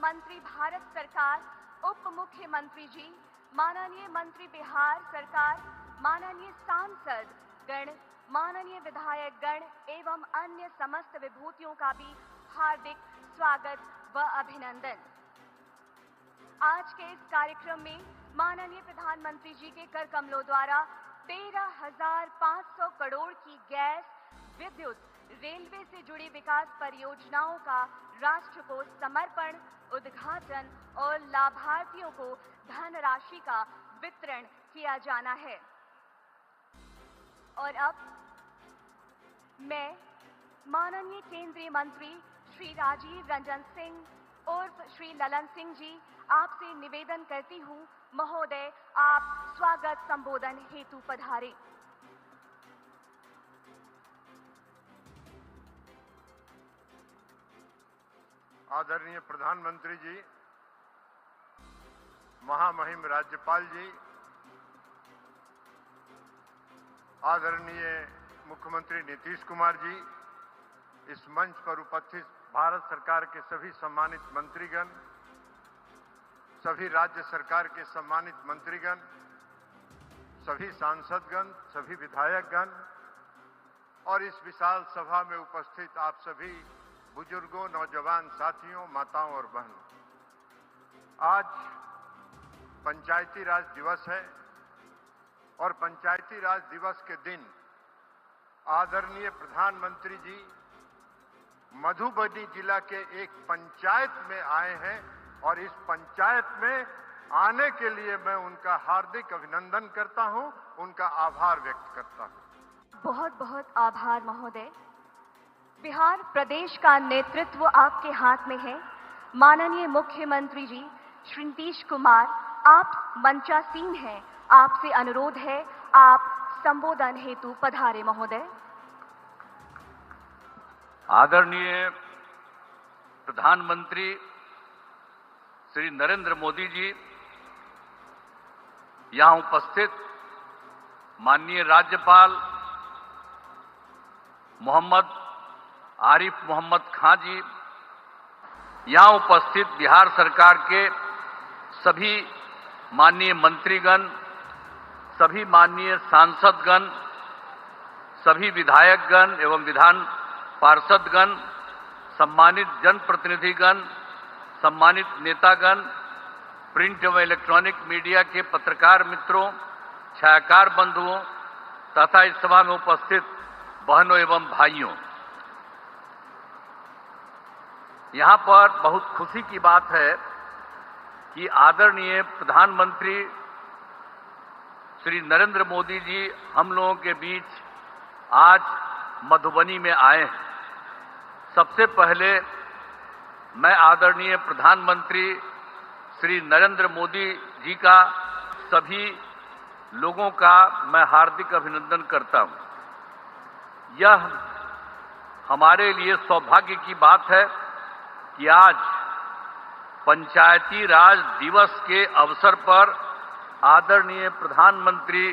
मंत्री भारत सरकार, उप मुख्यमंत्री जी, माननीय मंत्री बिहार सरकार, माननीय सांसद गण, माननीय विधायक गण एवं अन्य समस्त विभूतियों का भी हार्दिक स्वागत व अभिनंदन। आज के इस कार्यक्रम में माननीय प्रधानमंत्री जी के कर कमलों द्वारा 13,500 करोड़ की गैस, विद्युत, रेलवे से जुड़ी विकास परियोजनाओं का राष्ट्र को समर्पण, उद्घाटन और लाभार्थियों को धनराशि का वितरण किया जाना है। और अब मैं माननीय केंद्रीय मंत्री श्री राजीव रंजन सिंह उर्फ श्री ललन सिंह जी आपसे निवेदन करती हूँ, महोदय आप स्वागत संबोधन हेतु पधारें। आदरणीय प्रधानमंत्री जी, महामहिम राज्यपाल जी, आदरणीय मुख्यमंत्री नीतीश कुमार जी, इस मंच पर उपस्थित भारत सरकार के सभी सम्मानित मंत्रीगण, सभी राज्य सरकार के सम्मानित मंत्रीगण, सभी सांसदगण, सभी विधायकगण और इस विशाल सभा में उपस्थित आप सभी बुजुर्गों, नौजवान साथियों, माताओं और बहनों, आज पंचायती राज दिवस है और पंचायती राज दिवस के दिन आदरणीय प्रधानमंत्री जी मधुबनी जिला के एक पंचायत में आए हैं और इस पंचायत में आने के लिए मैं उनका हार्दिक अभिनंदन करता हूं, उनका आभार व्यक्त करता हूं। बहुत बहुत आभार महोदय। बिहार प्रदेश का नेतृत्व आपके हाथ में है। माननीय मुख्यमंत्री जी श्री नीतीश कुमार, आप मंचासीन हैं, आपसे अनुरोध है आप संबोधन हेतु पधारे महोदय। आदरणीय प्रधानमंत्री श्री नरेंद्र मोदी जी, यहां उपस्थित माननीय राज्यपाल मोहम्मद आरिफ मोहम्मद खां जी, यहां उपस्थित बिहार सरकार के सभी माननीय मंत्रीगण, सभी माननीय सांसदगण, सभी विधायकगण एवं विधान पार्षदगण, सम्मानित जनप्रतिनिधिगण, सम्मानित नेतागण, प्रिंट एवं इलेक्ट्रॉनिक मीडिया के पत्रकार मित्रों, छायाकार बंधुओं तथा इस सभा में उपस्थित बहनों एवं भाइयों, यहां पर बहुत खुशी की बात है कि आदरणीय प्रधानमंत्री श्री नरेंद्र मोदी जी हम लोगों के बीच आज मधुबनी में आए हैं। सबसे पहले मैं आदरणीय प्रधानमंत्री श्री नरेंद्र मोदी जी का सभी लोगों का मैं हार्दिक अभिनंदन करता हूं। यह हमारे लिए सौभाग्य की बात है कि आज पंचायती राज दिवस के अवसर पर आदरणीय प्रधानमंत्री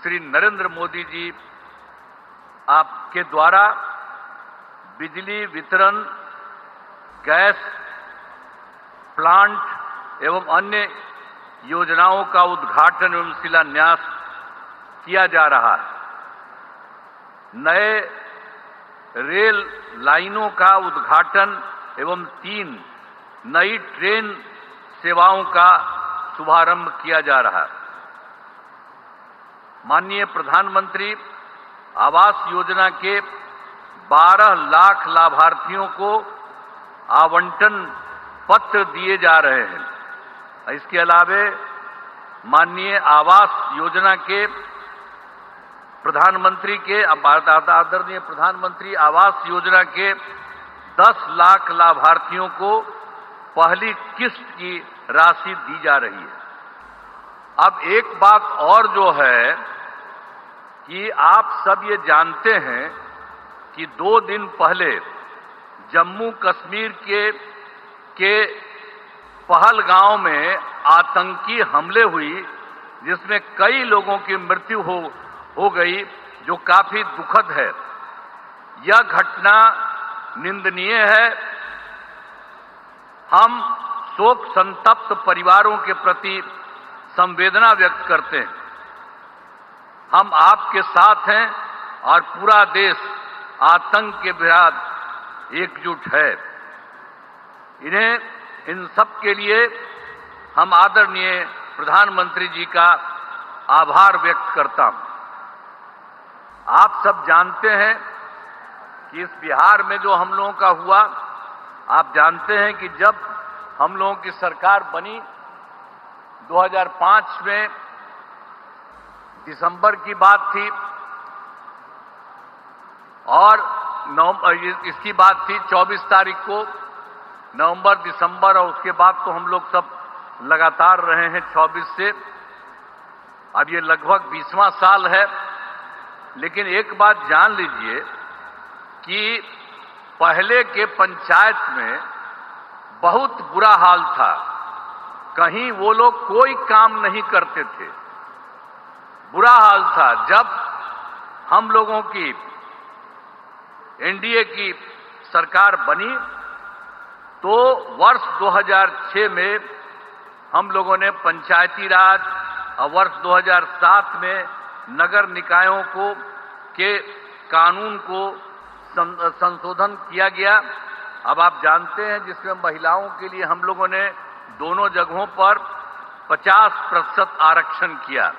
श्री नरेंद्र मोदी जी आपके द्वारा बिजली वितरण, गैस प्लांट एवं अन्य योजनाओं का उद्घाटन एवं शिलान्यास किया जा रहा है। नए रेल लाइनों का उद्घाटन एवं 3 नई ट्रेन सेवाओं का शुभारंभ किया जा रहा है। माननीय प्रधानमंत्री आवास योजना के 12 लाख लाभार्थियों को आवंटन पत्र दिए जा रहे हैं। इसके अलावे माननीय आवास योजना के प्रधानमंत्री के आदरणीय प्रधानमंत्री आवास योजना के 10 लाख लाभार्थियों को पहली किस्त की राशि दी जा रही है। अब एक बात और जो है कि आप सब ये जानते हैं कि 2 दिन पहले जम्मू कश्मीर के पहलगांव में आतंकी हमले हुई, जिसमें कई लोगों की मृत्यु हो गई, जो काफी दुखद है। यह घटना निंदनीय है। हम शोक संतप्त परिवारों के प्रति संवेदना व्यक्त करते हैं। हम आपके साथ हैं और पूरा देश आतंक के विरुद्ध एकजुट है। इन सब के लिए हम आदरणीय प्रधानमंत्री जी का आभार व्यक्त करता हूं। आप सब जानते हैं कि इस बिहार में जो हम लोगों का हुआ, आप जानते हैं कि जब हम लोगों की सरकार बनी 2005 में दिसंबर की बात थी और इसकी बात थी 24 तारीख को, नवंबर दिसंबर, और उसके बाद तो हम लोग सब लगातार रहे हैं 24 से। अब ये लगभग 20वां साल है। लेकिन एक बात जान लीजिए कि पहले के पंचायत में बहुत बुरा हाल था। कहीं वो लोग कोई काम नहीं करते थे, बुरा हाल था। जब हम लोगों की एनडीए की सरकार बनी तो वर्ष 2006 में हम लोगों ने पंचायती राज और वर्ष 2007 में नगर निकायों के कानून को संशोधन किया गया। अब आप जानते हैं जिसमें महिलाओं के लिए हम लोगों ने दोनों जगहों पर 50% आरक्षण किया।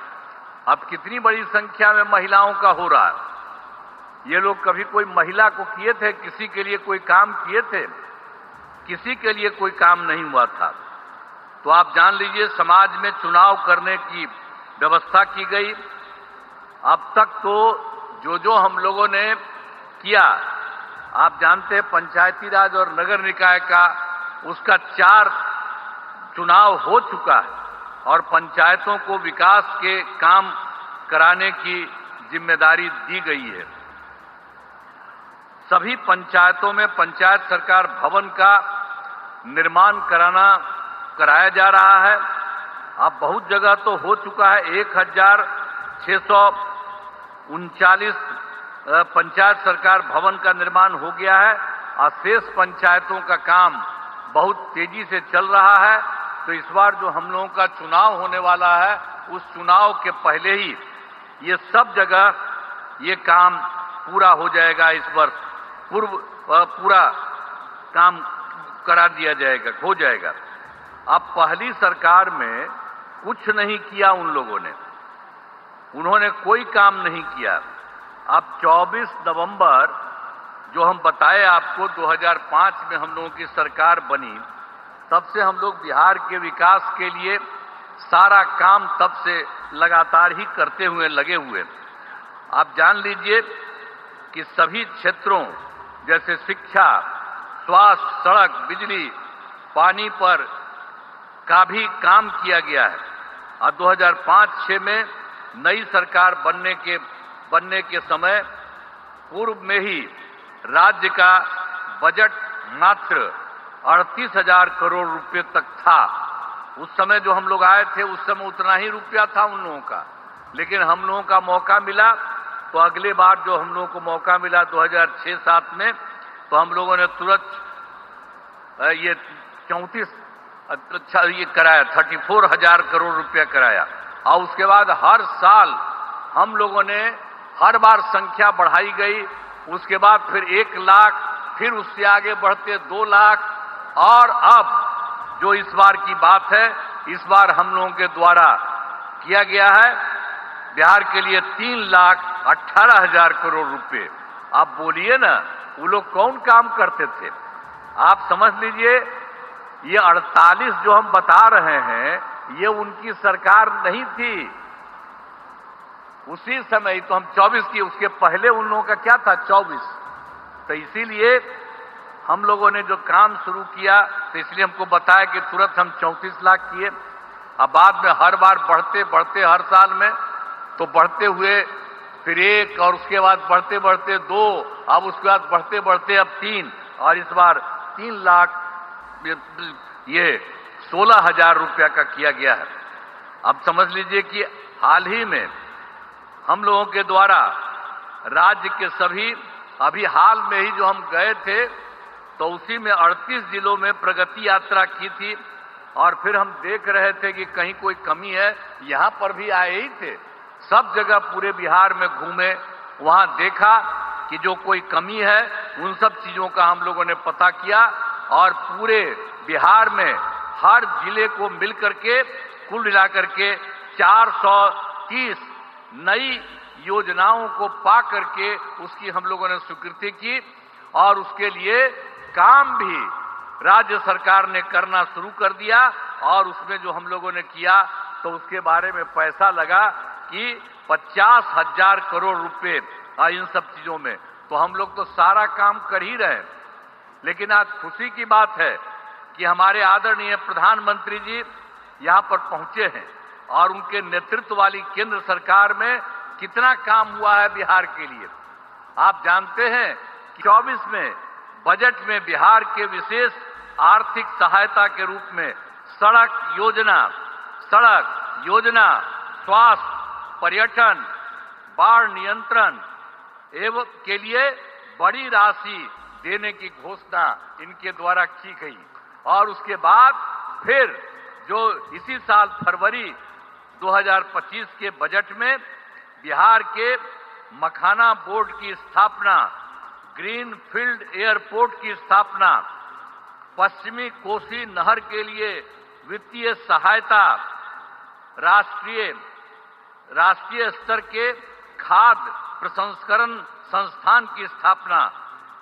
अब कितनी बड़ी संख्या में महिलाओं का हो रहा है। ये लोग कभी कोई महिला को किए थे, किसी के लिए कोई काम किए थे? किसी के लिए कोई काम नहीं हुआ था। तो आप जान लीजिए समाज में चुनाव करने की व्यवस्था की गई। अब तक तो जो हम लोगों ने किया, आप जानते हैं पंचायती राज और नगर निकाय का उसका 4 चुनाव हो चुका है और पंचायतों को विकास के काम कराने की जिम्मेदारी दी गई है। सभी पंचायतों में पंचायत सरकार भवन का निर्माण कराया जा रहा है। अब बहुत जगह तो हो चुका है। 1639 पंचायत सरकार भवन का निर्माण हो गया है और शेष पंचायतों का काम बहुत तेजी से चल रहा है। तो इस बार जो हम लोगों का चुनाव होने वाला है, उस चुनाव के पहले ही ये सब जगह ये काम पूरा हो जाएगा। इस वर्ष पूरा काम करा दिया जाएगा, हो जाएगा। अब पहली सरकार में कुछ नहीं किया उन लोगों ने, उन्होंने कोई काम नहीं किया। अब 24 नवंबर जो हम बताए आपको 2005 में हम लोगों की सरकार बनी, तब से हम लोग बिहार के विकास के लिए सारा काम तब से लगातार ही करते हुए लगे हुए। आप जान लीजिए कि सभी क्षेत्रों जैसे शिक्षा, स्वास्थ्य, सड़क, बिजली, पानी पर का भी काम किया गया है। और 2005-06 में नई सरकार बनने के समय पूर्व में ही राज्य का बजट मात्र 38,000 करोड़ रुपए तक था। उस समय जो हम लोग आए थे उस समय उतना ही रुपया था उन लोगों का। लेकिन हम लोगों का मौका मिला तो अगले बार जो हम लोगों को मौका मिला 2006-07 में, तो हम लोगों ने तुरंत ये 34,000 करोड़ रुपया कराया। और उसके बाद हर साल हम लोगों ने हर बार संख्या बढ़ाई गई। उसके बाद फिर 1 लाख, फिर उससे आगे बढ़ते 2 लाख, और अब जो इस बार की बात है, इस बार हम लोगों के द्वारा किया गया है बिहार के लिए 3,18,000 करोड़ रुपए। आप बोलिए ना, वो लोग कौन काम करते थे? आप समझ लीजिए ये 48 जो हम बता रहे हैं ये उनकी सरकार नहीं थी। उसी समय तो हम 24 की, उसके पहले उन लोगों का क्या था 24। तो इसीलिए हम लोगों ने जो काम शुरू किया, तो इसलिए हमको बताया कि तुरंत हम 34 लाख किए। अब बाद में हर बार बढ़ते बढ़ते हर साल में तो बढ़ते हुए फिर 1, और उसके बाद बढ़ते बढ़ते 2, अब उसके बाद बढ़ते बढ़ते अब 3, और इस बार 3 लाख ये 16,000 रुपया का किया गया है। अब समझ लीजिए कि हाल ही में हम लोगों के द्वारा राज्य के सभी, अभी हाल में ही जो हम गए थे तो उसी में 38 जिलों में प्रगति यात्रा की थी और फिर हम देख रहे थे कि कहीं कोई कमी है, यहां पर भी आए ही थे, सब जगह पूरे बिहार में घूमे, वहां देखा कि जो कोई कमी है उन सब चीजों का हम लोगों ने पता किया और पूरे बिहार में हर जिले को मिलकर के कुल मिलाकर के 430 नई योजनाओं को पा करके उसकी हम लोगों ने स्वीकृति की और उसके लिए काम भी राज्य सरकार ने करना शुरू कर दिया और उसमें जो हम लोगों ने किया तो उसके बारे में पैसा लगा कि 50,000 करोड़ रुपए इन सब चीजों में। तो हम लोग तो सारा काम कर ही रहे हैं, लेकिन आज खुशी की बात है कि हमारे आदरणीय प्रधानमंत्री जी यहां पर पहुंचे हैं और उनके नेतृत्व वाली केंद्र सरकार में कितना काम हुआ है बिहार के लिए। आप जानते हैं कि 24 में बजट में बिहार के विशेष आर्थिक सहायता के रूप में सड़क योजना, स्वास्थ्य, पर्यटन, बाढ़ नियंत्रण एवं के लिए बड़ी राशि देने की घोषणा इनके द्वारा की गई और उसके बाद फिर जो इसी साल फरवरी 2025 के बजट में बिहार के मखाना बोर्ड की स्थापना, ग्रीन फील्ड एयरपोर्ट की स्थापना, पश्चिमी कोसी नहर के लिए वित्तीय सहायता, राष्ट्रीय स्तर के खाद्य प्रसंस्करण संस्थान की स्थापना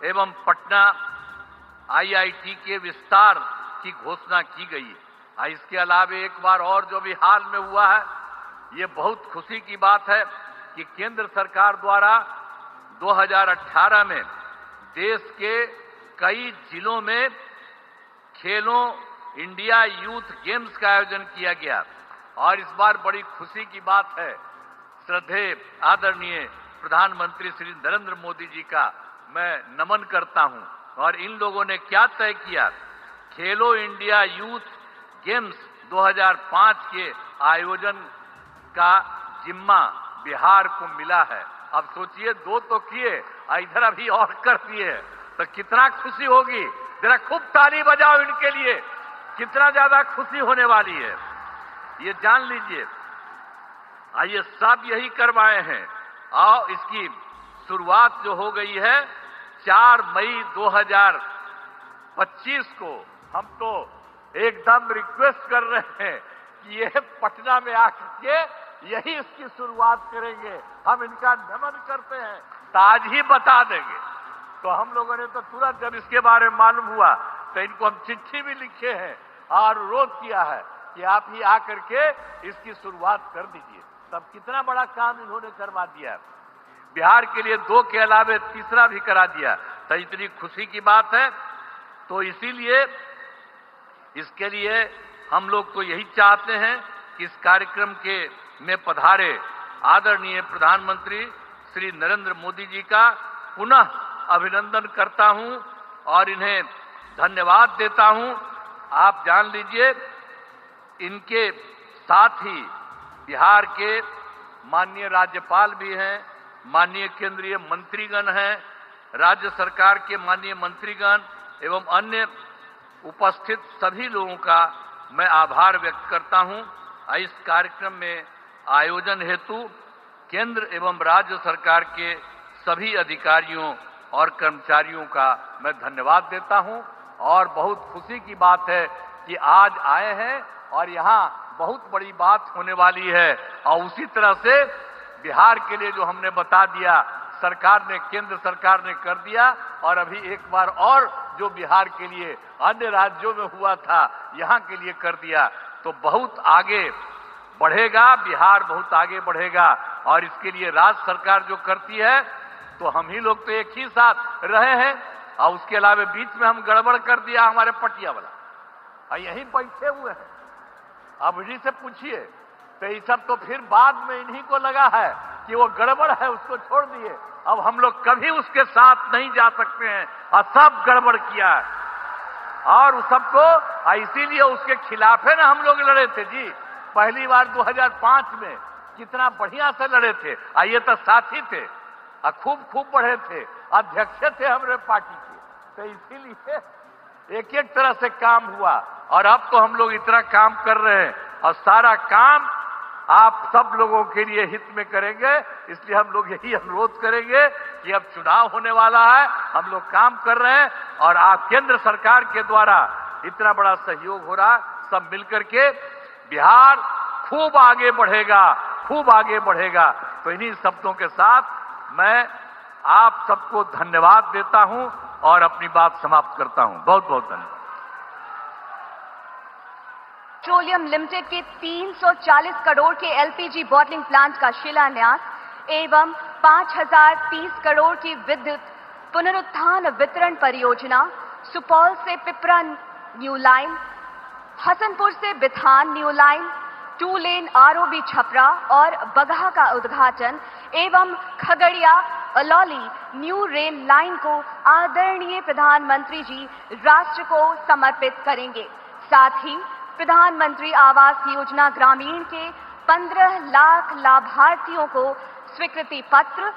एवं पटना IIT के विस्तार की घोषणा की गई है। इसके अलावे एक बार और जो भी हाल में हुआ है, ये बहुत खुशी की बात है कि केंद्र सरकार द्वारा 2018 में देश के कई जिलों में खेलो इंडिया यूथ गेम्स का आयोजन किया गया और इस बार बड़ी खुशी की बात है, श्रद्धेय आदरणीय प्रधानमंत्री श्री नरेंद्र मोदी जी का मैं नमन करता हूं और इन लोगों ने क्या तय किया, खेलो इंडिया यूथ गेम्स 2005 के आयोजन का जिम्मा बिहार को मिला है। अब सोचिए, 2 तो किए, इधर अभी और कर दिए तो कितना खुशी होगी। जरा खूब ताली बजाओ इनके लिए, कितना ज्यादा खुशी होने वाली है ये जान लीजिए। आइए सब यही करवाए हैं और इसकी शुरुआत जो हो गई है 4 मई 2025 को। हम तो एकदम रिक्वेस्ट कर रहे हैं कि ये पटना में आकर के यही इसकी शुरुआत करेंगे। हम इनका नमन करते हैं, ताज ही बता देंगे। तो हम लोगों ने तो तुरंत जब इसके बारे में मालूम हुआ तो इनको हम चिट्ठी भी लिखे हैं और अनुरोध किया है कि आप ही आकर के इसकी शुरुआत कर दीजिए। तब कितना बड़ा काम इन्होंने करवा दिया, बिहार के लिए 2 के अलावे तीसरा भी करा दिया, तो इतनी खुशी की बात है। तो इसीलिए इसके लिए हम लोग तो यही चाहते हैं कि इस कार्यक्रम के में पधारे आदरणीय प्रधानमंत्री श्री नरेंद्र मोदी जी का पुनः अभिनंदन करता हूं और इन्हें धन्यवाद देता हूं। आप जान लीजिए, इनके साथ ही बिहार के माननीय राज्यपाल भी हैं, माननीय केंद्रीय मंत्रीगण हैं, राज्य सरकार के माननीय मंत्रीगण एवं अन्य उपस्थित सभी लोगों का मैं आभार व्यक्त करता हूं। इस कार्यक्रम में आयोजन हेतु केंद्र एवं राज्य सरकार के सभी अधिकारियों और कर्मचारियों का मैं धन्यवाद देता हूं और बहुत खुशी की बात है कि आज आए हैं और यहां बहुत बड़ी बात होने वाली है। और उसी तरह से बिहार के लिए जो हमने बता दिया, सरकार ने, केंद्र सरकार ने कर दिया और अभी एक बार और जो बिहार के लिए अन्य राज्यों में हुआ था यहां के लिए कर दिया, तो बहुत आगे बढ़ेगा, बिहार बहुत आगे बढ़ेगा। और इसके लिए राज्य सरकार जो करती है तो हम ही लोग तो एक ही साथ रहे हैं और उसके अलावा बीच में हम गड़बड़ कर दिया हमारे पटिया वाला, और यहीं बैठे हुए हैं। अब इन्हीं से पूछिए, तो ये सब तो फिर बाद में इन्हीं को लगा है कि वो गड़बड़ है, उसको छोड़ दिए। अब हम लोग कभी उसके साथ नहीं जा सकते हैं और सब गड़बड़ किया है और उस सबको, इसीलिए उसके खिलाफ है ना हम लोग लड़े थे जी। पहली बार 2005 में कितना बढ़िया से लड़े थे, ये तो साथी थे और खूब बढ़े थे, अध्यक्ष थे हमारे पार्टी के। तो इसीलिए एक एक तरह से काम हुआ और अब तो हम लोग इतना काम कर रहे हैं और सारा काम आप सब लोगों के लिए हित में करेंगे। इसलिए हम लोग यही अनुरोध करेंगे कि अब चुनाव होने वाला है, हम लोग काम कर रहे हैं और आप केंद्र सरकार के द्वारा इतना बड़ा सहयोग हो रहा, सब मिलकर के बिहार खूब आगे बढ़ेगा, खूब आगे बढ़ेगा। तो इन्हीं शब्दों के साथ मैं आप सबको धन्यवाद देता हूं और अपनी बात समाप्त करता हूं। बहुत बहुत धन्यवाद। पेट्रोलियम लिमिटेड के 340 करोड़ के एलपीजी बॉटलिंग प्लांट का शिलान्यास एवं 5030 करोड़ की विद्युत पुनरुत्थान वितरण परियोजना, सुपौल से पिपरा न्यू लाइन, हसनपुर से बिथान न्यू लाइन, 2 लेन आरओबी छपरा और बगहा का उद्घाटन एवं Khagaria Alauli new rail line को आदरणीय प्रधानमंत्री जी राष्ट्र को समर्पित करेंगे। साथ ही प्रधानमंत्री आवास योजना ग्रामीण के 15 लाख लाभार्थियों को स्वीकृति पत्र,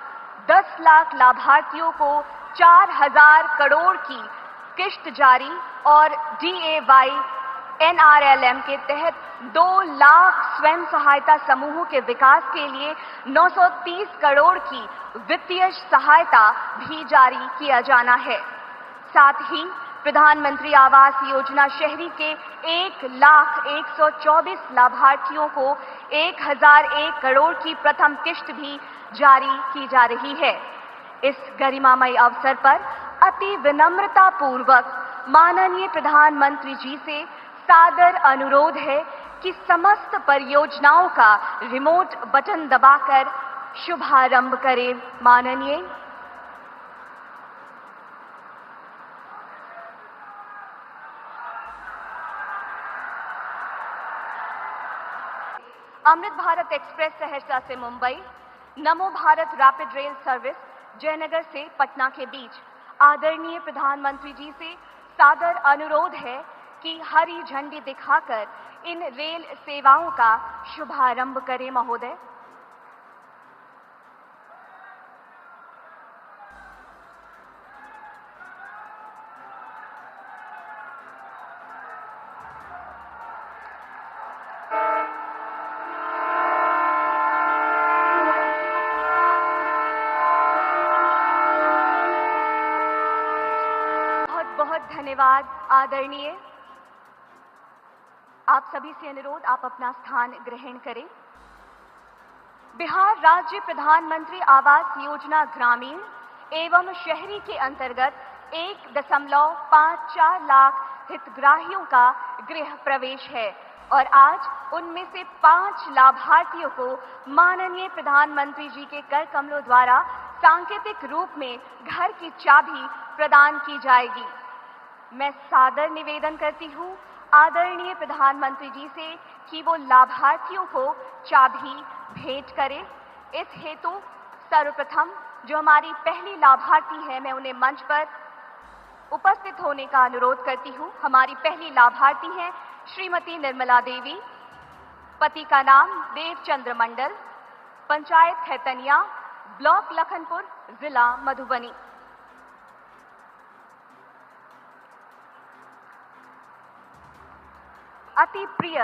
10 लाख लाभार्थियों को 4000 करोड़ की किश्त जारी और DAY NRLM के तहत 2 लाख स्वयं सहायता समूहों के विकास के लिए 930 करोड़ की वित्तीय सहायता भी जारी किया जाना है। साथ ही प्रधानमंत्री आवास योजना शहरी के 1,124 लाभार्थियों को 1001 करोड़ की प्रथम किश्त भी जारी की जा रही है। इस गरिमामय अवसर पर अति विनम्रता पूर्वक माननीय प्रधानमंत्री जी से सादर अनुरोध है कि समस्त परियोजनाओं का रिमोट बटन दबाकर शुभारंभ करें। माननीय अमृत भारत एक्सप्रेस सहरसा से मुंबई, नमो Bharat rapid rail service Jaynagar से पटना के बीच आदरणीय प्रधानमंत्री जी से सादर अनुरोध है कि हरी झंडी दिखाकर इन रेल सेवाओं का शुभारंभ करें। महोदय, बहुत धन्यवाद। आदरणीय, आप सभी से अनुरोध, आप अपना स्थान ग्रहण करें। बिहार राज्य प्रधानमंत्री आवास योजना ग्रामीण एवं शहरी के अंतर्गत 1.54 लाख हितग्राहियों का गृह प्रवेश है और आज उनमें से 5 लाभार्थियों को माननीय प्रधानमंत्री जी के कर कमलों द्वारा सांकेतिक रूप में घर की चाबी प्रदान की जाएगी। मैं सादर निवेदन करती हूँ आदरणीय प्रधानमंत्री जी से कि वो लाभार्थियों को चाबी भेंट करें। इस हेतु सर्वप्रथम जो हमारी पहली लाभार्थी है, मैं उन्हें मंच पर उपस्थित होने का अनुरोध करती हूँ। हमारी पहली लाभार्थी हैं श्रीमती निर्मला देवी, पति का नाम देवचंद्र मंडल, पंचायत खैतनिया, ब्लॉक लखनपुर, जिला मधुबनी। अति प्रिय,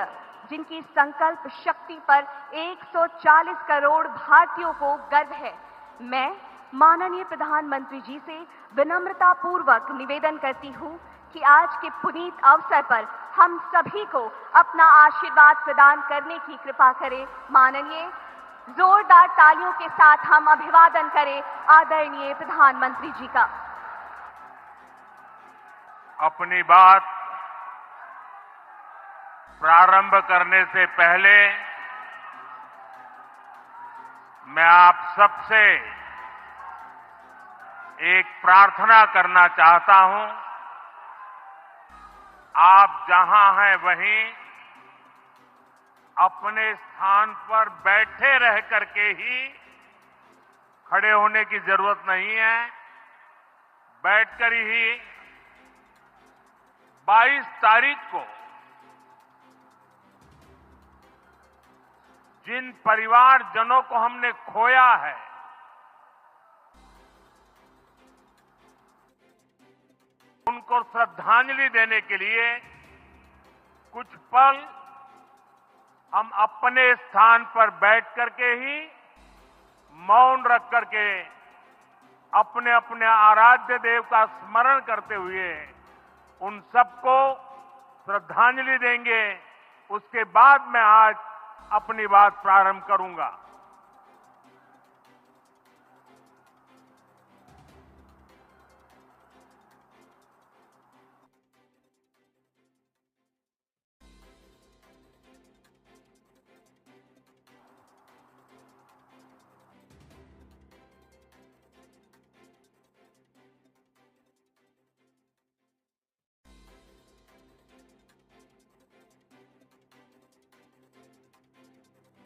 जिनकी संकल्प शक्ति पर 140 करोड़ भारतीयों को गर्व है, मैं माननीय प्रधानमंत्री जी से विनम्रता पूर्वक निवेदन करती हूं कि आज के पुनीत अवसर पर हम सभी को अपना आशीर्वाद प्रदान करने की कृपा करें। माननीय, जोरदार तालियों के साथ हम अभिवादन करें आदरणीय प्रधानमंत्री जी का। अपनी बात प्रारंभ करने से पहले मैं आप सबसे एक प्रार्थना करना चाहता हूं। आप जहां हैं वहीं अपने स्थान पर बैठे रह करके ही, खड़े होने की जरूरत नहीं है, बैठकर ही 22 तारीख को जिन परिवारजनों को हमने खोया है, उनको उनको श्रद्धांजलि देने के लिए कुछ पल हम अपने स्थान पर बैठ करके ही मौन रख करके अपने अपने आराध्य देव का स्मरण करते हुए उन सबको श्रद्धांजलि देंगे। उसके बाद मैं आज अपनी बात प्रारंभ करूंगा।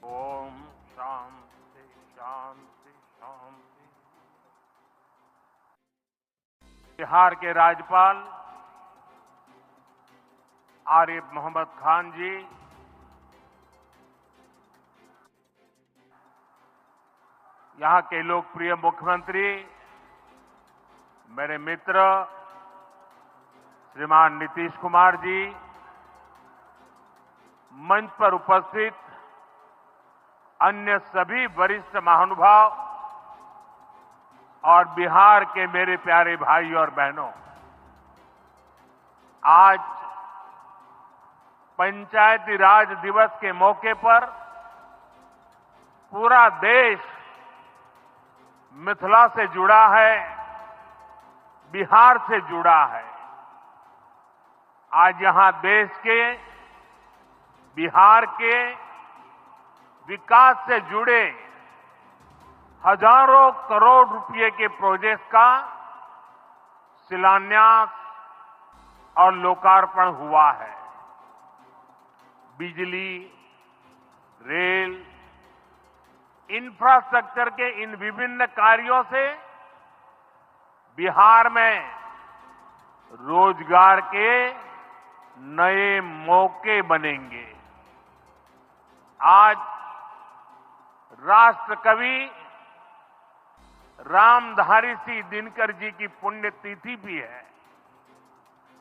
ओम शांति शांति शांति। बिहार के राज्यपाल आरिफ मोहम्मद खान जी, यहां के लोकप्रिय मुख्यमंत्री मेरे मित्र श्रीमान नीतीश कुमार जी, मंच पर उपस्थित अन्य सभी वरिष्ठ महानुभाव और बिहार के मेरे प्यारे भाई और बहनों, आज पंचायती राज दिवस के मौके पर पूरा देश मिथिला से जुड़ा है, बिहार से जुड़ा है। आज यहां देश के, बिहार के विकास से जुड़े हजारों करोड़ रुपए के प्रोजेक्ट का शिलान्यास और लोकार्पण हुआ है। बिजली, रेल, इंफ्रास्ट्रक्चर के इन विभिन्न कार्यों से बिहार में रोजगार के नए मौके बनेंगे। आज राष्ट्र कवि रामधारी सिंह दिनकर जी की पुण्यतिथि भी है।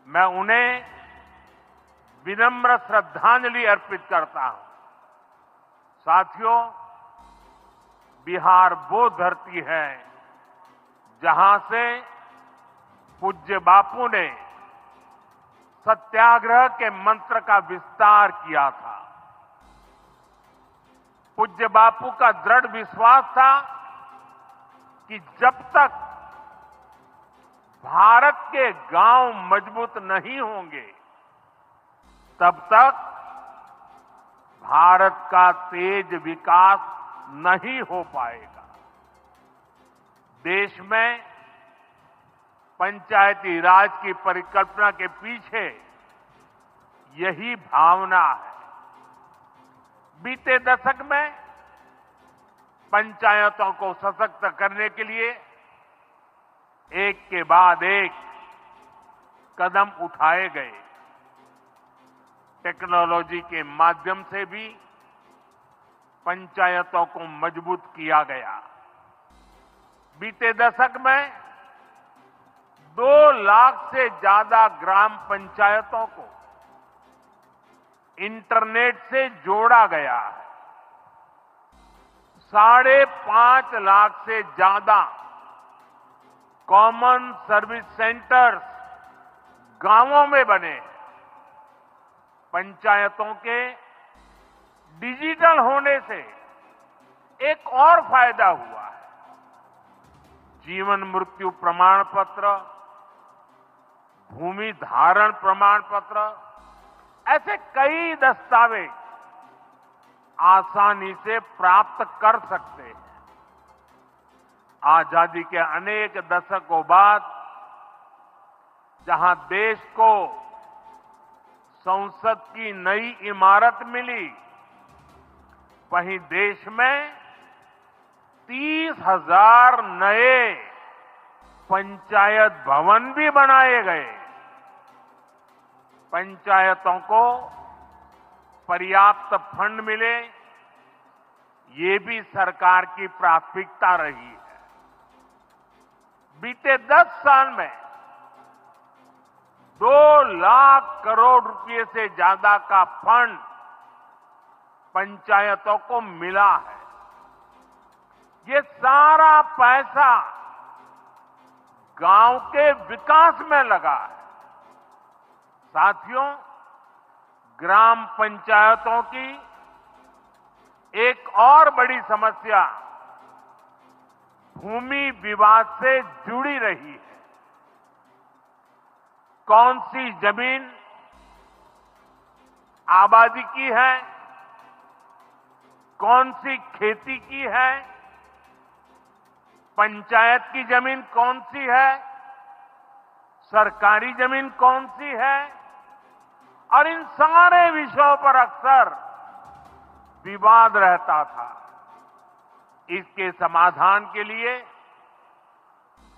मैं उन्हें विनम्र श्रद्धांजलि अर्पित करता हूं। साथियों, बिहार वो धरती है जहां से पूज्य बापू ने सत्याग्रह के मंत्र का विस्तार किया था। पूज्य बापू का दृढ़ विश्वास था कि जब तक भारत के गांव मजबूत नहीं होंगे, तब तक भारत का तेज विकास नहीं हो पाएगा। देश में पंचायती राज की परिकल्पना के पीछे यही भावना है। बीते दशक में पंचायतों को सशक्त करने के लिए एक के बाद एक कदम उठाए गए। टेक्नोलॉजी के माध्यम से भी पंचायतों को मजबूत किया गया। बीते दशक में 2 लाख से ज्यादा ग्राम पंचायतों को इंटरनेट से जोड़ा गया है। 5.5 लाख से ज्यादा कॉमन सर्विस सेंटर्स गांवों में बने हैं। पंचायतों के डिजिटल होने से एक और फायदा हुआ है। जीवन मृत्यु प्रमाण पत्र, भूमि धारण प्रमाण पत्र, ऐसे कई दस्तावेज आसानी से प्राप्त कर सकते हैं। आजादी के अनेक दशकों बाद जहां देश को संसद की नई इमारत मिली, वहीं देश में 30,000 नए पंचायत भवन भी बनाए गए। पंचायतों को पर्याप्त फंड मिले, ये भी सरकार की प्राथमिकता रही है। बीते 10 साल में 2 लाख करोड़ रुपए से ज्यादा का फंड पंचायतों को मिला है। ये सारा पैसा गांव के विकास में लगा है। साथियों, ग्राम पंचायतों की एक और बड़ी समस्या भूमि विवाद से जुड़ी रही है। कौन सी जमीन आबादी की है, कौन सी खेती की है, पंचायत की जमीन कौन सी है, सरकारी जमीन कौन सी है, और इन सारे विषयों पर अक्सर विवाद रहता था। इसके समाधान के लिए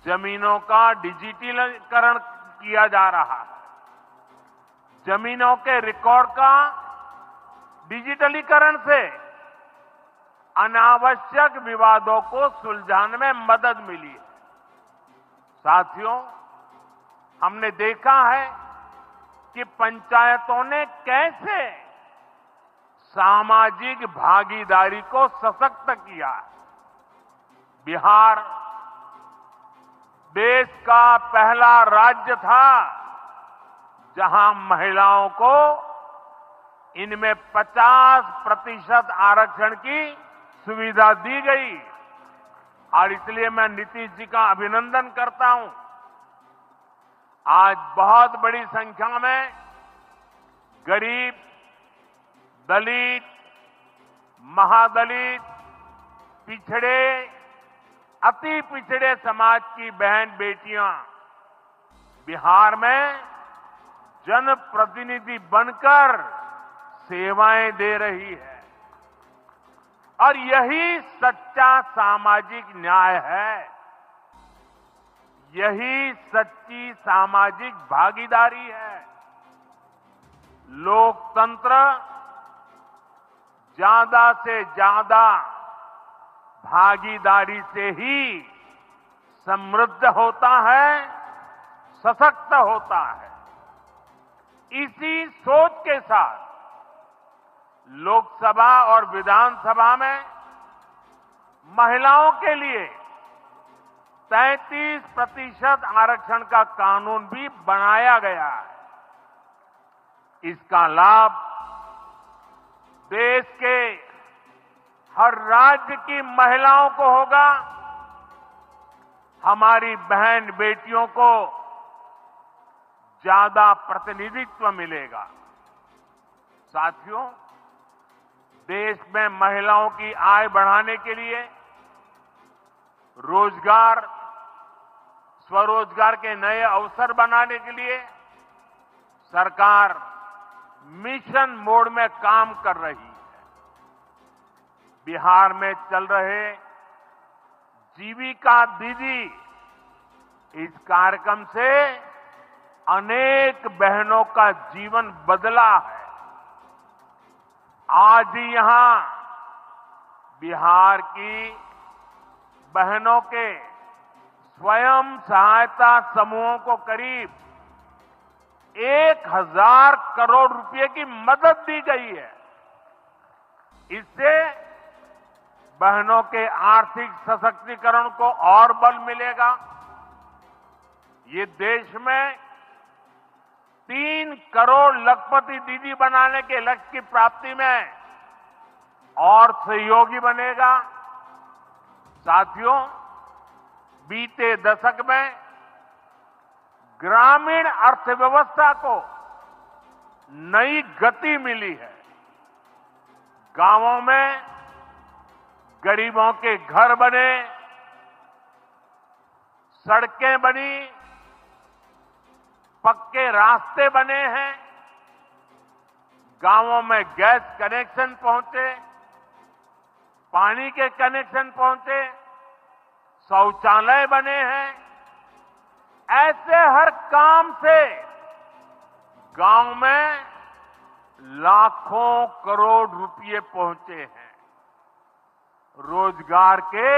जमीनों का डिजिटलीकरण किया जा रहा है। जमीनों के रिकॉर्ड का डिजिटलीकरण से अनावश्यक विवादों को सुलझाने में मदद मिली है। साथियों, हमने देखा है कि पंचायतों ने कैसे सामाजिक भागीदारी को सशक्त किया। बिहार देश का पहला राज्य था जहां महिलाओं को इनमें 50% आरक्षण की सुविधा दी गई, और इसलिए मैं नीतीश जी का अभिनंदन करता हूं। आज बहुत बड़ी संख्या में गरीब, दलित, महादलित, पिछड़े, अति पिछड़े समाज की बहन बेटियां बिहार में जनप्रतिनिधि बनकर सेवाएं दे रही है, और यही सच्चा सामाजिक न्याय है। यही सच्ची सामाजिक भागीदारी है। लोकतंत्र ज्यादा से ज्यादा भागीदारी से ही समृद्ध होता है, सशक्त होता है। इसी सोच के साथ लोकसभा और विधानसभा में महिलाओं के लिए 33% आरक्षण का कानून भी बनाया गया है। इसका लाभ देश के हर राज्य की महिलाओं को होगा। हमारी बहन बेटियों को ज्यादा प्रतिनिधित्व मिलेगा। साथियों, देश में महिलाओं की आय बढ़ाने के लिए रोजगार, स्वरोजगार के नए अवसर बनाने के लिए सरकार मिशन मोड में काम कर रही है। बिहार में चल रहे जीविका दीदी इस कार्यक्रम से अनेक बहनों का जीवन बदला है। आज ही यहां बिहार की बहनों के स्वयं सहायता समूहों को करीब 1000 करोड़ रुपए की मदद दी गई है। इससे बहनों के आर्थिक सशक्तिकरण को और बल मिलेगा। ये देश में 3 करोड़ लखपति दीदी बनाने के लक्ष्य की प्राप्ति में और सहयोगी बनेगा। साथियों, बीते दशक में ग्रामीण अर्थव्यवस्था को नई गति मिली है। गांवों में गरीबों के घर बने, सड़कें बनी, पक्के रास्ते बने हैं, गांवों में गैस कनेक्शन पहुंचे, पानी के कनेक्शन पहुंचे, शौचालय बने हैं। ऐसे हर काम से गांव में लाखों करोड़ रुपए पहुंचे हैं। रोजगार के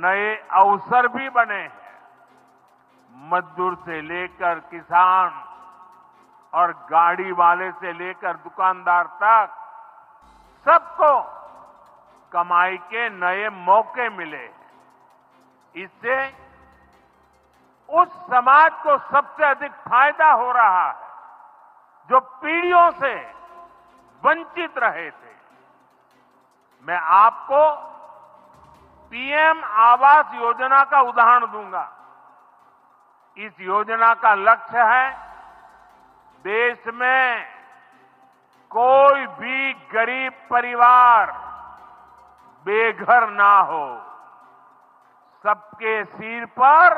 नए अवसर भी बने हैं। मजदूर से लेकर किसान और गाड़ी वाले से लेकर दुकानदार तक सबको कमाई के नए मौके मिले हैं। इससे उस समाज को सबसे अधिक फायदा हो रहा है जो पीढ़ियों से वंचित रहे थे। मैं आपको पीएम आवास योजना का उदाहरण दूंगा। इस योजना का लक्ष्य है देश में कोई भी गरीब परिवार बेघर ना हो, सबके सिर पर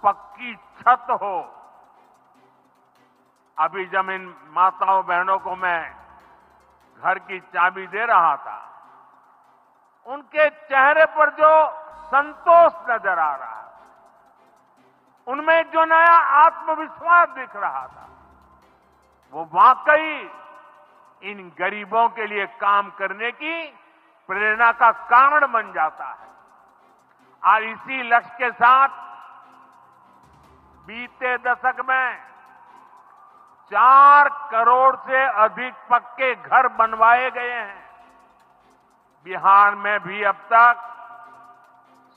पक्की छत हो। अभी जब इन माताओं बहनों को मैं घर की चाबी दे रहा था, उनके चेहरे पर जो संतोष नजर आ रहा है, उनमें जो नया आत्मविश्वास दिख रहा था, वो वाकई इन गरीबों के लिए काम करने की प्रेरणा का कारण बन जाता है। और इसी लक्ष्य के साथ बीते दशक में 4 करोड़ से अधिक पक्के घर बनवाए गए हैं। बिहार में भी अब तक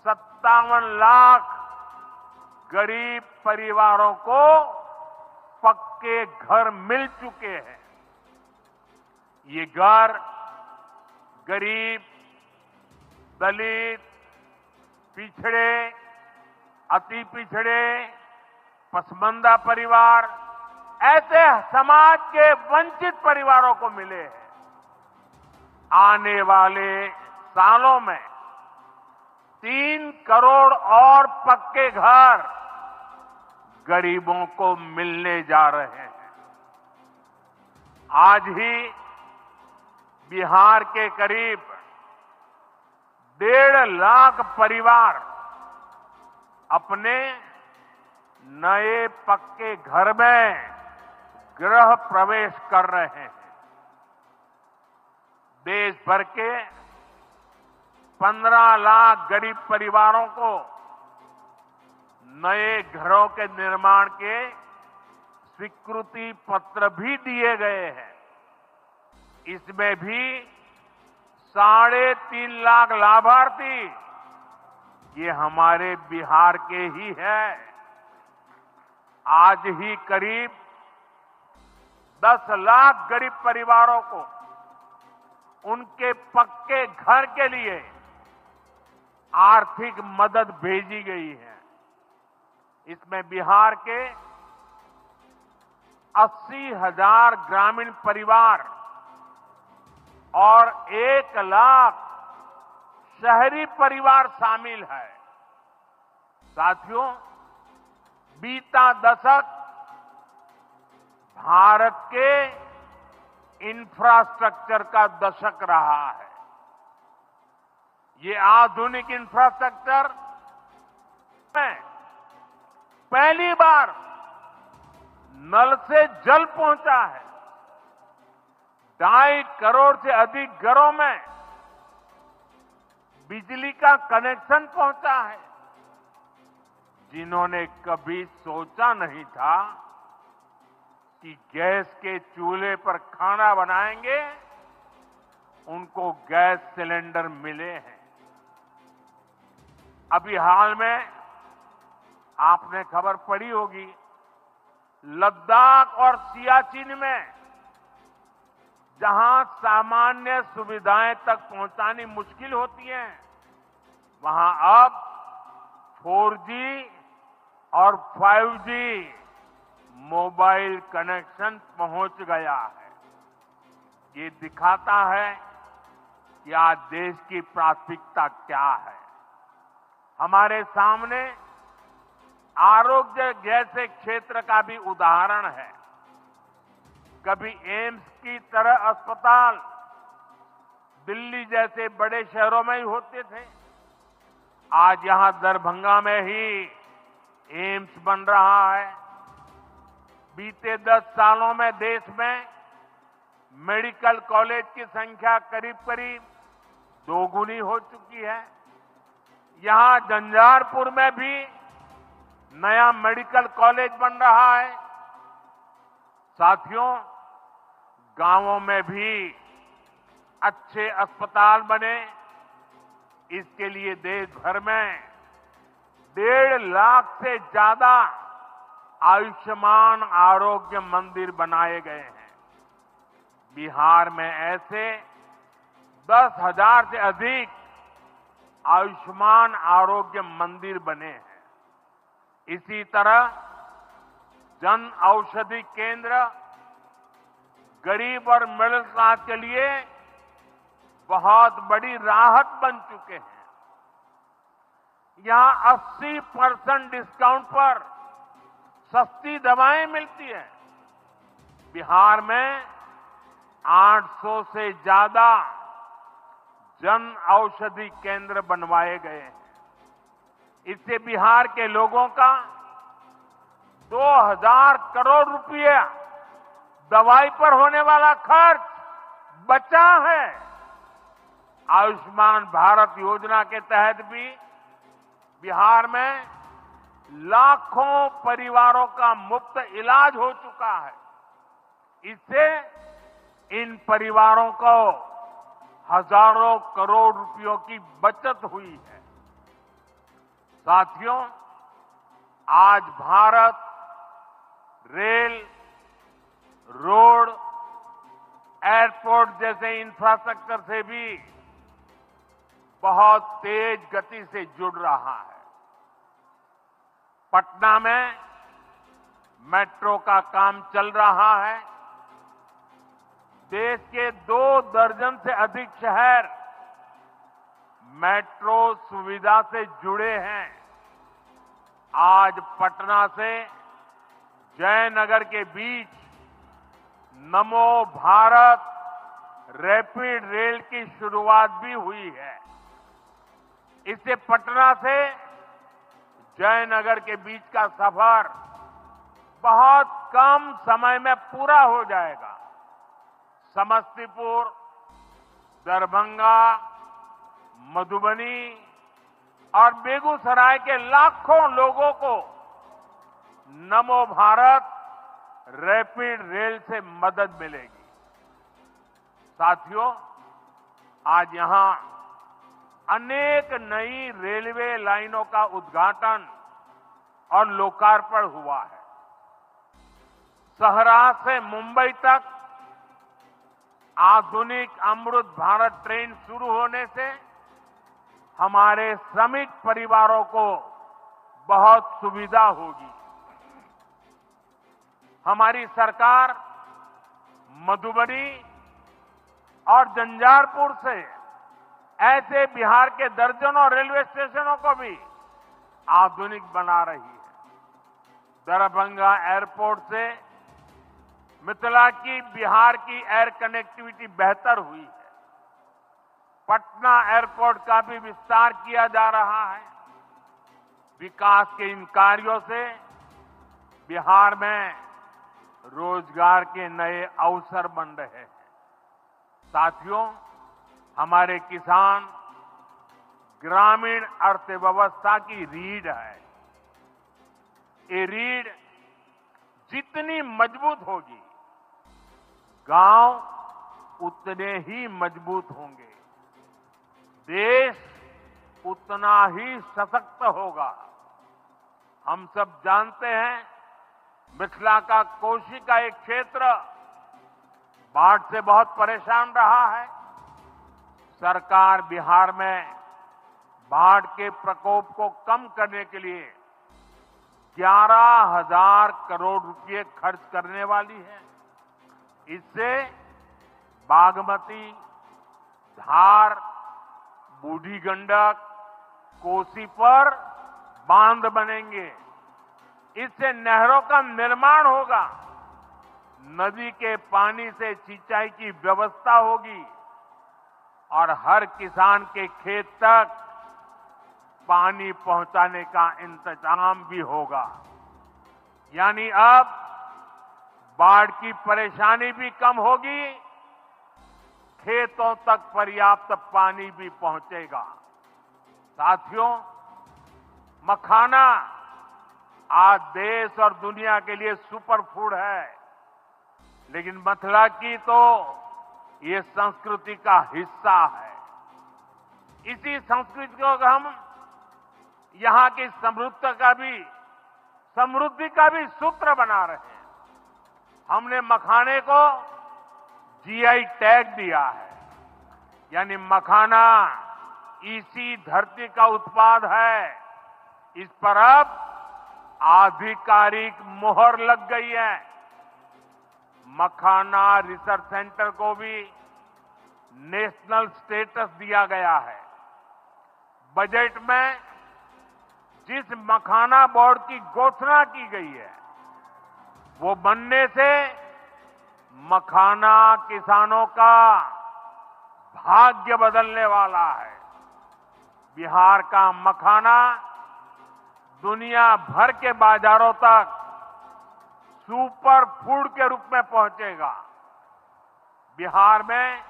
57 लाख गरीब परिवारों को पक्के घर मिल चुके हैं। ये घर गरीब, दलित, पिछड़े, अति पिछड़े, पसमानदा परिवार, ऐसे समाज के वंचित परिवारों को मिले हैं। आने वाले सालों में 3 करोड़ और पक्के घर गरीबों को मिलने जा रहे हैं। आज ही बिहार के करीब 1.5 लाख परिवार अपने नए पक्के घर में गृह प्रवेश कर रहे हैं। देश भर के 15 लाख गरीब परिवारों को नए घरों के निर्माण के स्वीकृति पत्र भी दिए गए हैं। इसमें भी 3.5 लाख लाभार्थी ये हमारे बिहार के ही हैं। आज ही करीब 10 लाख गरीब परिवारों को उनके पक्के घर के लिए आर्थिक मदद भेजी गई है। इसमें बिहार के 80,000 ग्रामीण परिवार और 1 लाख शहरी परिवार शामिल है। साथियों, बीता दशक भारत के इंफ्रास्ट्रक्चर का दशक रहा है। ये आधुनिक इंफ्रास्ट्रक्चर में पहली बार नल से जल पहुंचा है। 2.5 करोड़ से अधिक घरों में बिजली का कनेक्शन पहुंचा है। जिन्होंने कभी सोचा नहीं था कि गैस के चूल्हे पर खाना बनाएंगे, उनको गैस सिलेंडर मिले हैं। अभी हाल में आपने खबर पढ़ी होगी, लद्दाख और सियाचिन में जहां सामान्य सुविधाएं तक पहुंचानी मुश्किल होती हैं, वहां अब 4G और 5G मोबाइल कनेक्शन पहुंच गया है। ये दिखाता है कि आज देश की प्राथमिकता क्या है। हमारे सामने आरोग्य जैसे क्षेत्र का भी उदाहरण है। कभी एम्स की तरह अस्पताल दिल्ली जैसे बड़े शहरों में ही होते थे, आज यहां दरभंगा में ही एम्स बन रहा है। बीते 10 सालों में देश में मेडिकल कॉलेज की संख्या करीब करीब 2 गुनी हो चुकी है। यहां झंझारपुर में भी नया मेडिकल कॉलेज बन रहा है। साथियों, गांवों में भी अच्छे अस्पताल बने, इसके लिए देश भर में 1.5 लाख से ज्यादा आयुष्मान आरोग्य मंदिर बनाए गए हैं। बिहार में ऐसे 10,000 से अधिक आयुष्मान आरोग्य मंदिर बने हैं। इसी तरह जन औषधि केंद्र गरीब और मिडिल क्लास के लिए बहुत बड़ी राहत बन चुके हैं। यहां 80% डिस्काउंट पर सस्ती दवाएं मिलती हैं। बिहार में 800 से ज्यादा जन औषधि केंद्र बनवाए गए हैं। इससे बिहार के लोगों का 2,000 करोड़ रुपया दवाई पर होने वाला खर्च बचा है। आयुष्मान भारत योजना के तहत भी बिहार में लाखों परिवारों का मुफ्त इलाज हो चुका है। इससे इन परिवारों को हजारों करोड़ रुपयों की बचत हुई है। साथियों, आज भारत रेल, रोड, एयरपोर्ट जैसे इंफ्रास्ट्रक्चर से भी बहुत तेज गति से जुड़ रहा है। पटना में मेट्रो का काम चल रहा है। देश के 2 दर्जन से अधिक शहर मेट्रो सुविधा से जुड़े हैं। आज पटना से जयनगर के बीच नमो भारत रैपिड रेल की शुरुआत भी हुई है। इससे पटना से जयनगर के बीच का सफर बहुत कम समय में पूरा हो जाएगा। समस्तीपुर, दरभंगा, मधुबनी और बेगूसराय के लाखों लोगों को नमो भारत रैपिड रेल से मदद मिलेगी। साथियों, आज यहां अनेक नई रेलवे लाइनों का उद्घाटन और लोकार्पण हुआ है। सहरा से मुंबई तक आधुनिक अमृत भारत ट्रेन शुरू होने से हमारे श्रमिक परिवारों को बहुत सुविधा होगी। हमारी सरकार मधुबनी और झंझारपुर से ऐसे बिहार के दर्जनों रेलवे स्टेशनों को भी आधुनिक बना रही है। दरभंगा एयरपोर्ट से मिथिला की बिहार की एयर कनेक्टिविटी बेहतर हुई है। पटना एयरपोर्ट का भी विस्तार किया जा रहा है। विकास के इन कार्यों से बिहार में रोजगार के नए अवसर बन रहे हैं। साथियों, हमारे किसान ग्रामीण अर्थव्यवस्था की रीढ़ है। ये रीढ़ जितनी मजबूत होगी, गांव उतने ही मजबूत होंगे, देश उतना ही सशक्त होगा। हम सब जानते हैं, मिथिला का कोशी का एक क्षेत्र बाढ़ से बहुत परेशान रहा है। सरकार बिहार में बाढ़ के प्रकोप को कम करने के लिए 11,000 करोड़ रुपए खर्च करने वाली है। इससे बागमती, धार, बूढ़ी गंडक, कोसी पर बांध बनेंगे। इससे नहरों का निर्माण होगा, नदी के पानी से सिंचाई की व्यवस्था होगी और हर किसान के खेत तक पानी पहुंचाने का इंतजाम भी होगा। यानी अब बाढ़ की परेशानी भी कम होगी, खेतों तक पर्याप्त पानी भी पहुंचेगा। साथियों, मखाना आज देश और दुनिया के लिए सुपर फूड है, लेकिन मथुरा की तो ये संस्कृति का हिस्सा है। इसी संस्कृति को हम यहां की समृद्धि का भी सूत्र बना रहे हैं। हमने मखाने को जीआई टैग दिया है, यानी मखाना इसी धरती का उत्पाद है। इस पर अब आधिकारिक मोहर लग गई है। मखाना रिसर्च सेंटर को भी नेशनल स्टेटस दिया गया है। बजट में जिस मखाना बोर्ड की घोषणा की गई है, वो बनने से मखाना किसानों का भाग्य बदलने वाला है। बिहार का मखाना दुनिया भर के बाजारों तक सुपर फूड के रूप में पहुंचेगा। बिहार में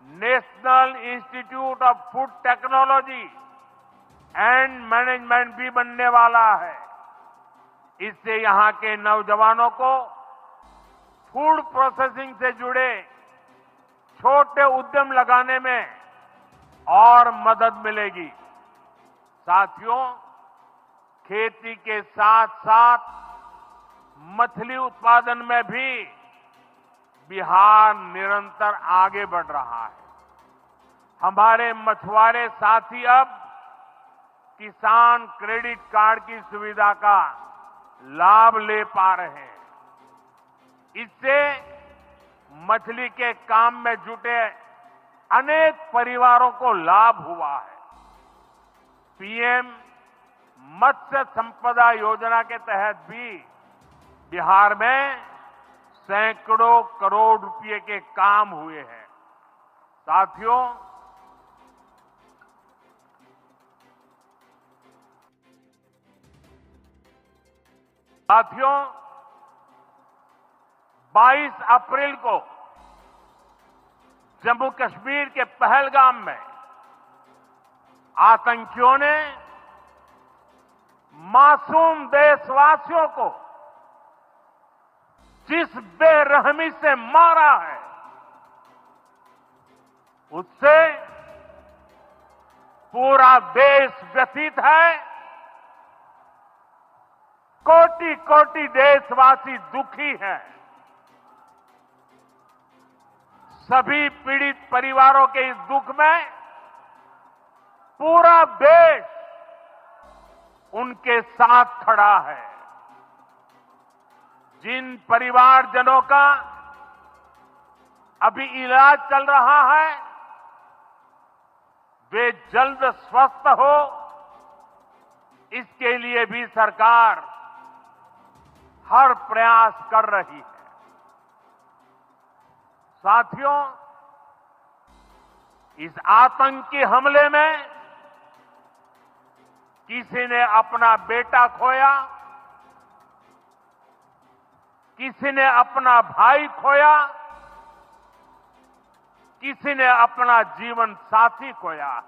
national institute of food technology and management भी बनने वाला है। इससे यहां के नौजवानों को फूड प्रोसेसिंग से जुड़े छोटे उद्यम लगाने में और मदद मिलेगी। साथियों, खेती के साथ साथ मछली उत्पादन में भी बिहार निरंतर आगे बढ़ रहा है। हमारे मछुआरे साथी अब किसान क्रेडिट कार्ड की सुविधा का लाभ ले पा रहे हैं। इससे मछली के काम में जुटे अनेक परिवारों को लाभ हुआ है। पीएम मत्स्य संपदा योजना के तहत भी बिहार में सैकड़ों करोड़ रुपए के काम हुए हैं। साथियों, साथियों 22 अप्रैल को जम्मू कश्मीर के पहलगाम में आतंकियों ने मासूम देशवासियों को जिस बेरहमी से मारा है, उससे पूरा देश व्यथित है। कोटि कोटि देशवासी दुखी हैं। सभी पीड़ित परिवारों के इस दुख में पूरा देश उनके साथ खड़ा है। जिन परिवारजनों का अभी इलाज चल रहा है, वे जल्द स्वस्थ हो, इसके लिए भी सरकार हर प्रयास कर रही है। साथियों, इस आतंकी हमले में किसी ने अपना बेटा खोया, किसी ने अपना भाई खोया, किसी ने अपना जीवन साथी खोया है।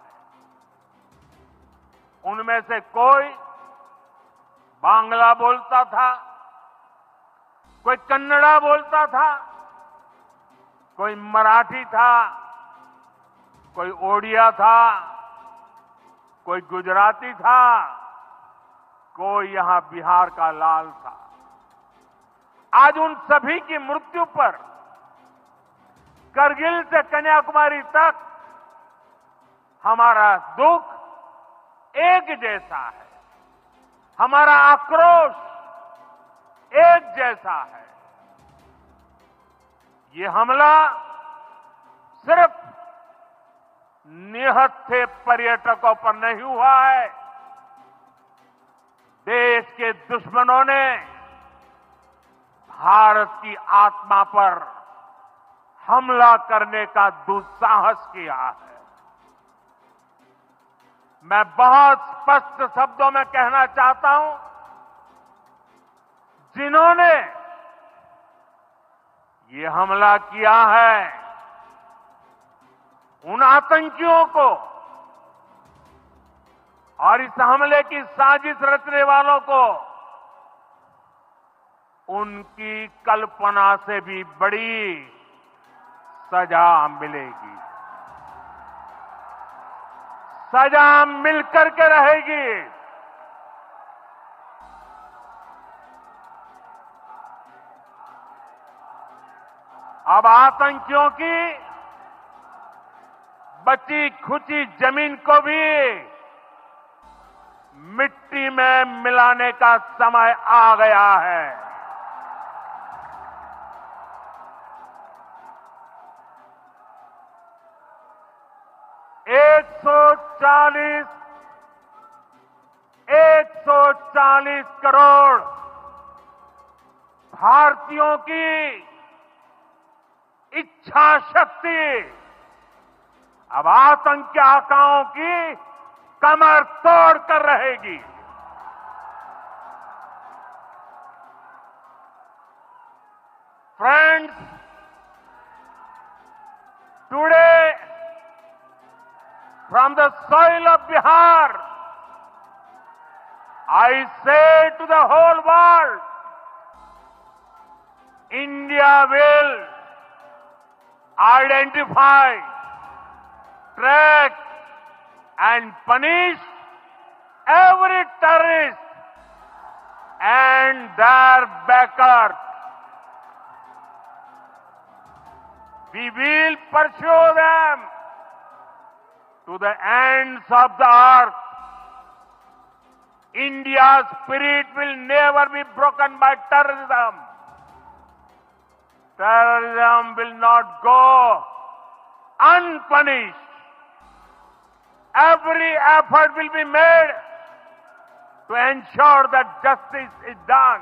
उनमें से कोई बांग्ला बोलता था, कोई कन्नड़ा बोलता था, कोई मराठी था, कोई ओडिया था, कोई गुजराती था, कोई यहां बिहार का लाल था। आज उन सभी की मृत्यु पर करगिल से कन्याकुमारी तक हमारा दुख एक जैसा है, हमारा आक्रोश एक जैसा है। ये हमला सिर्फ निहत्थे पर्यटकों पर नहीं हुआ है। देश के दुश्मनों ने भारत की आत्मा पर हमला करने का दुस्साहस किया है। मैं बहुत स्पष्ट शब्दों में कहना चाहता हूं, जिन्होंने ये हमला किया है, उन आतंकियों को और इस हमले की साजिश रचने वालों को उनकी कल्पना से भी बड़ी सजा मिलेगी। सजा मिलकर के रहेगी। अब आतंकियों की बची खुची जमीन को भी मिट्टी में मिलाने का समय आ गया है। एक सौ चालीस करोड़ भारतीयों की इच्छा शक्ति अब आतंकी आकाओं की कमर तोड़ कर रहेगी। Friends, today from the soil of Bihar, I say to the whole world, India will identify, track and punish every terrorist and their backers. We will pursue them to the ends of the earth. India's spirit will never be broken by terrorism. Terrorism will not go unpunished. Every effort will be made to ensure that justice is done.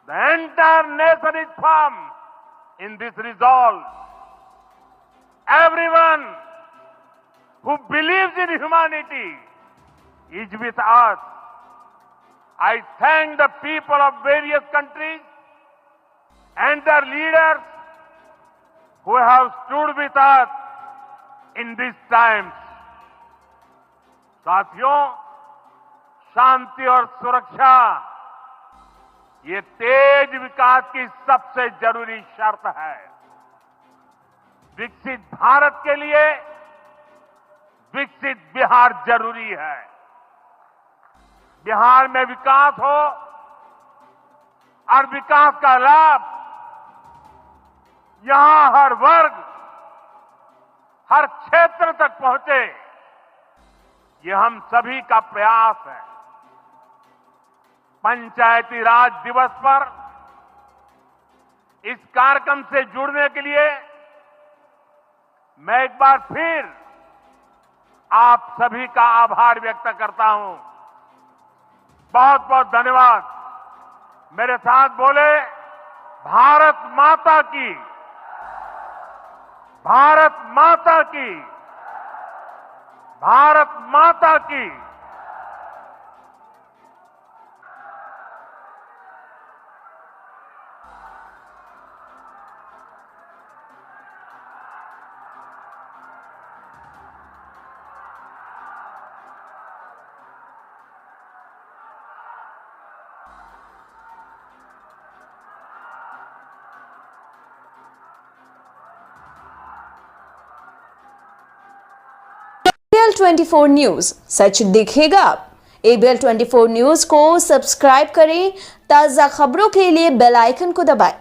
The entire nation is firm in this resolve. Everyone who believes in humanity is with us. I thank the people of various countries and their leaders who have stood with us in these times. साथियों, शांति और सुरक्षा ये तेज विकास की सबसे जरूरी शर्त है। विकसित भारत के लिए विकसित बिहार जरूरी है। बिहार में विकास हो और विकास का लाभ यहां हर वर्ग, हर क्षेत्र तक पहुंचे, ये हम सभी का प्रयास है। पंचायती राज दिवस पर इस कार्यक्रम से जुड़ने के लिए मैं एक बार फिर आप सभी का आभार व्यक्त करता हूं। बहुत बहुत धन्यवाद। मेरे साथ बोले, भारत माता की, भारत माता की, भारत माता की। ABL 24 न्यूज, सच दिखेगा। ABL 24 न्यूज को सब्सक्राइब करें। ताज़ा खबरों के लिए बेल आइकन को दबाएं।